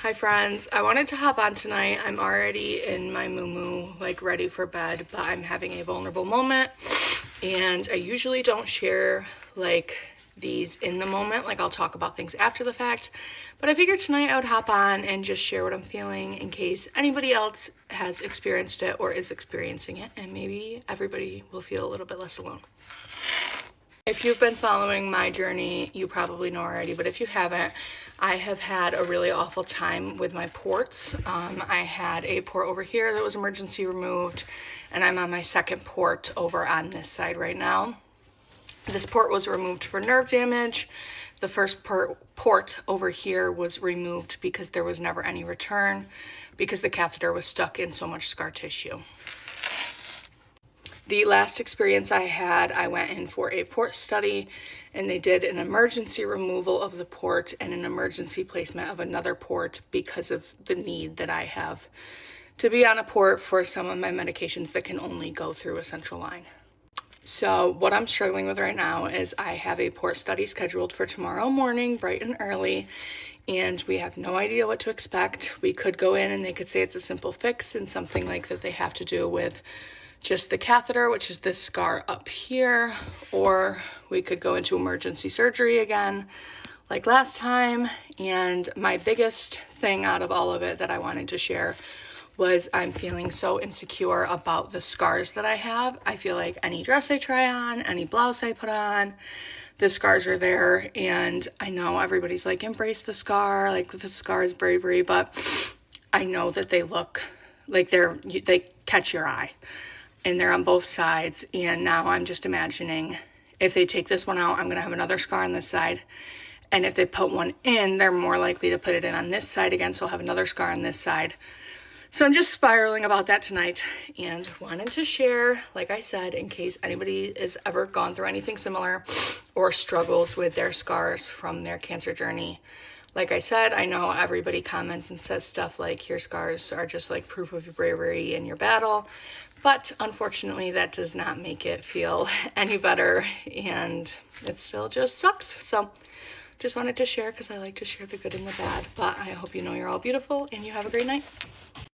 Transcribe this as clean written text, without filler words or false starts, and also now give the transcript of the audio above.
Hi friends, I wanted to hop on tonight. I'm already in my moo-moo, like ready for bed, but I'm having a vulnerable moment and I usually don't share like these in the moment, like I'll talk about things after the fact, but I figured tonight I would hop on and just share what I'm feeling in case anybody else has experienced it or is experiencing it, and maybe everybody will feel a little bit less alone. If you've been following my journey, you probably know already, but if you haven't, I have had a really awful time with my ports. I had a port over here that was emergency removed, and I'm on my second port over on this side right now. This port was removed for nerve damage. The first port over here was removed because there was never any return, because the catheter was stuck in so much scar tissue. The last experience I had, I went in for a port study and they did an emergency removal of the port and an emergency placement of another port because of the need that I have to be on a port for some of my medications that can only go through a central line. So what I'm struggling with right now is I have a port study scheduled for tomorrow morning, bright and early, and we have no idea what to expect. We could go in and they could say it's a simple fix and something like that they have to do with just the catheter, which is this scar up here, or we could go into emergency surgery again like last time. And my biggest thing out of all of it that I wanted to share was I'm feeling so insecure about the scars that I have. I feel like any dress I try on, any blouse I put on, the scars are there. And I know everybody's like, embrace the scar, like the scar is bravery, but I know that they look like they catch your eye. And they're on both sides, and now I'm just imagining if they take this one out, I'm going to have another scar on this side, and if they put one in, they're more likely to put it in on this side again, so I'll have another scar on this side. So I'm just spiraling about that tonight and wanted to share, like I said, in case anybody has ever gone through anything similar or struggles with their scars from their cancer journey. Like I said, I know everybody comments and says stuff like your scars are just like proof of your bravery in your battle, but unfortunately that does not make it feel any better, and it still just sucks. So just wanted to share because I like to share the good and the bad, but I hope you know you're all beautiful and you have a great night.